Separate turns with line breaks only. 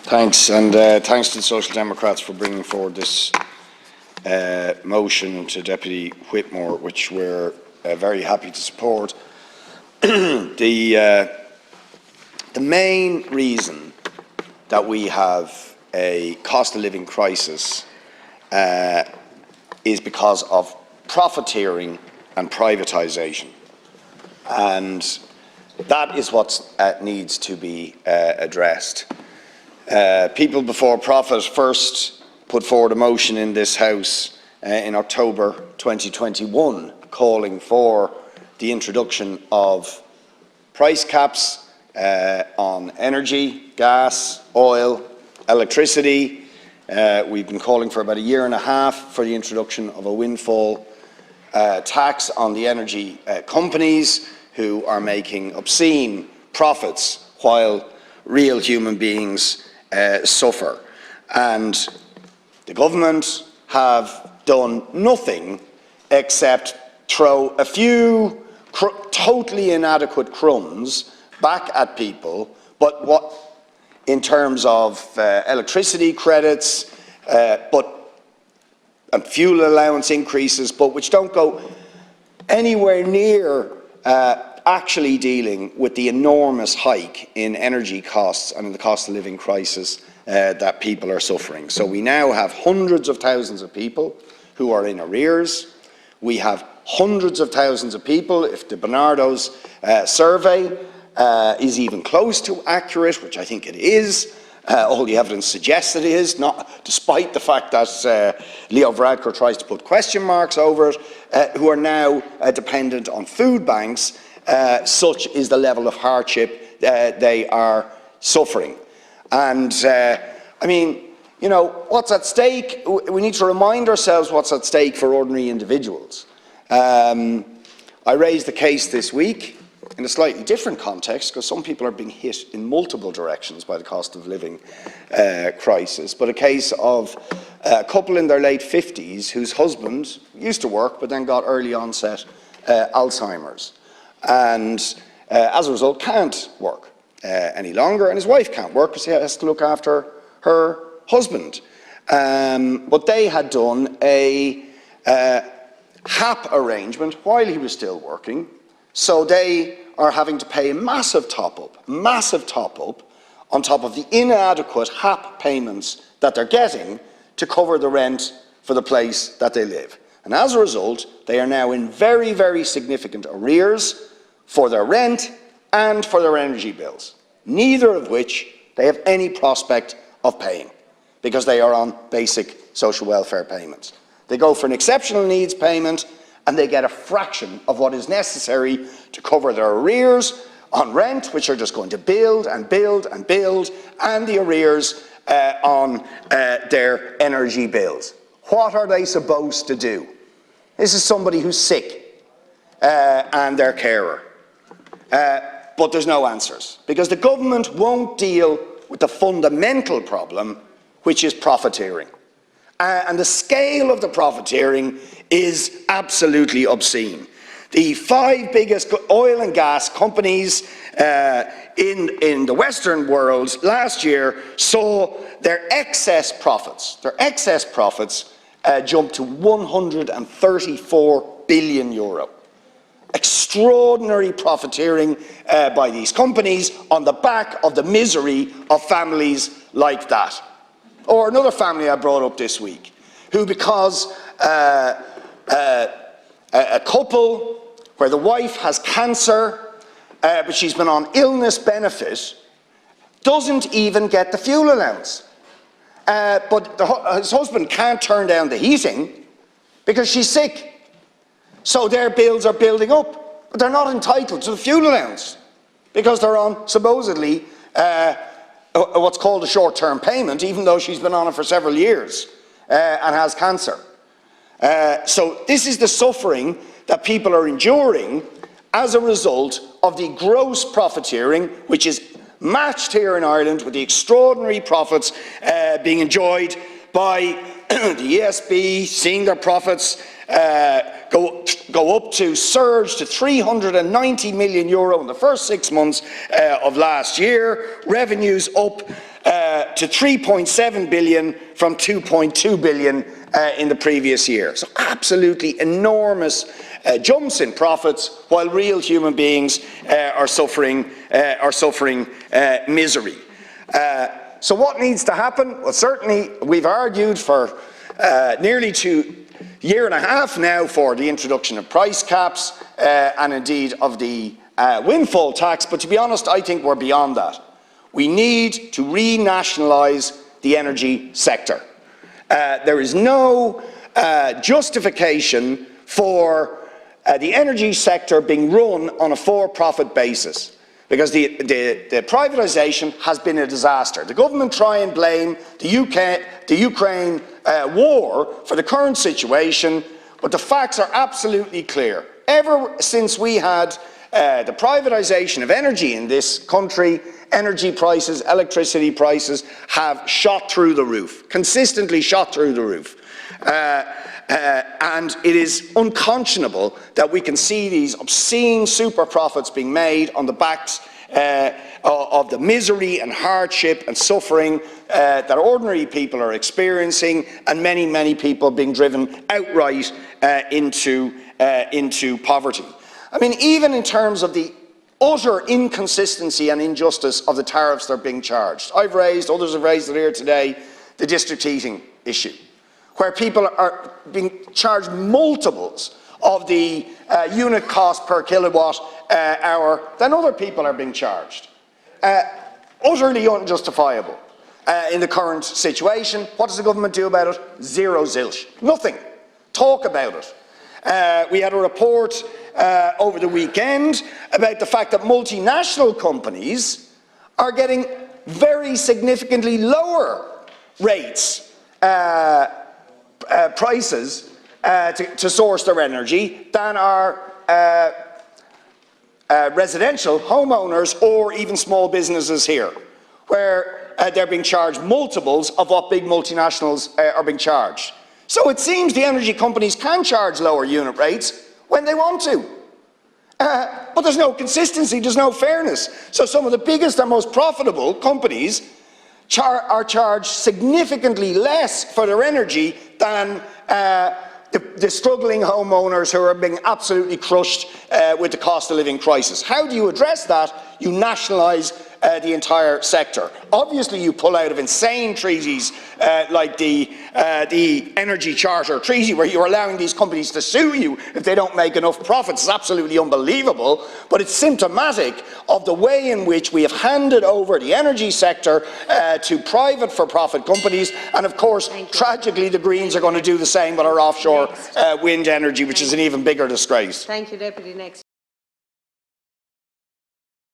Thanks, and thanks to the Social Democrats for bringing forward this motion to Deputy Whitmore, which we're very happy to support. The main reason that we have a cost of living crisis is because of profiteering and privatisation, and that is what needs to be addressed. People Before Profit first put forward a motion in this House in October 2021 calling for the introduction of price caps on energy, gas, oil, electricity. We've been calling for about a year and a half for the introduction of a windfall tax on the energy companies who are making obscene profits while real human beings suffer. And the government have done nothing except throw a few totally inadequate crumbs back at people, but what in terms of electricity credits, and fuel allowance increases, but which don't go anywhere near actually dealing with the enormous hike in energy costs and the cost of living crisis that people are suffering. So we now have hundreds of thousands of people who are in arrears. We have hundreds of thousands of people, if the Bernardo's survey is even close to accurate, which I think it is. All the evidence suggests it is, not despite the fact that Leo Varadkar tries to put question marks over it, who are now dependent on food banks. Such is the level of hardship they are suffering. And I mean, you know, what's at stake? We need to remind ourselves what's at stake for ordinary individuals. I raised the case this week in a slightly different context, because some people are being hit in multiple directions by the cost of living crisis, but a case of a couple in their late 50s whose husband used to work but then got early onset Alzheimer's, and as a result can't work any longer, and his wife can't work because he has to look after her husband. But they had done a HAP arrangement while he was still working, so they are having to pay a massive top-up on top of the inadequate HAP payments that they're getting to cover the rent for the place that they live. And as a result, they are now in very, very significant arrears for their rent and for their energy bills, neither of which they have any prospect of paying because they are on basic social welfare payments. They go for an exceptional needs payment and they get a fraction of what is necessary to cover their arrears on rent, which are just going to build and build and build, and the arrears on their energy bills. What are they supposed to do? This is somebody who's sick and their carer. But there's no answers, because the government won't deal with the fundamental problem, which is profiteering. And the scale of the profiteering is absolutely obscene. The 5 biggest oil and gas companies in the Western world last year saw their excess profits jump to €134 billion. Extraordinary profiteering by these companies on the back of the misery of families like that. Or another family I brought up this week, who because a couple where the wife has cancer, but she's been on illness benefit, doesn't even get the fuel allowance. But his husband can't turn down the heating because she's sick. So their bills are building up, but they're not entitled to the fuel allowance because they're on supposedly what's called a short-term payment, even though she's been on it for several years and has cancer. So this is the suffering that people are enduring as a result of the gross profiteering, which is matched here in Ireland with the extraordinary profits being enjoyed by the ESB, seeing their profits go up to surge to €390 million in the first 6 months of last year. Revenues up to to 3.7 billion from 2.2 billion in the previous year. So absolutely enormous jumps in profits, while real human beings are suffering misery. So what needs to happen? Well, certainly we've argued for nearly 2 years and a half now for the introduction of price caps and indeed of the windfall tax, but to be honest, I think we're beyond that. We need to renationalise the energy sector. There is no justification for the energy sector being run on a for-profit basis, because the privatisation has been a disaster. The government try and blame the Ukraine war for the current situation, but the facts are absolutely clear. Ever since we had the privatisation of energy in this country, energy prices, electricity prices have shot through the roof, consistently shot through the roof. And it is unconscionable that we can see these obscene super profits being made on the backs of the misery and hardship and suffering that ordinary people are experiencing, and many, many people being driven outright into poverty. I mean, even in terms of the utter inconsistency and injustice of the tariffs that are being charged. I've raised, others have raised it here today, the district heating issue, where people are being charged multiples of the unit cost per kilowatt hour than other people are being charged. Utterly unjustifiable in the current situation. What does the government do about it? Zero zilch. Nothing. Talk about it. We had a report over the weekend about the fact that multinational companies are getting very significantly lower rates, prices to source their energy than our residential homeowners or even small businesses here, where they're being charged multiples of what big multinationals are being charged. So it seems the energy companies can charge lower unit rates when they want to. But there's no consistency, there's no fairness. So some of the biggest and most profitable companies are charged significantly less for their energy than the struggling homeowners who are being absolutely crushed with the cost of living crisis. How do you address that? You nationalise the entire sector. Obviously you pull out of insane treaties like the Energy Charter Treaty, where you're allowing these companies to sue you if they don't make enough profits. It's absolutely unbelievable, but it's symptomatic of the way in which we have handed over the energy sector to private for-profit companies, and of course tragically the Greens are going to do the same with our offshore wind energy, which is an even bigger disgrace.
Thank you, Deputy. Next.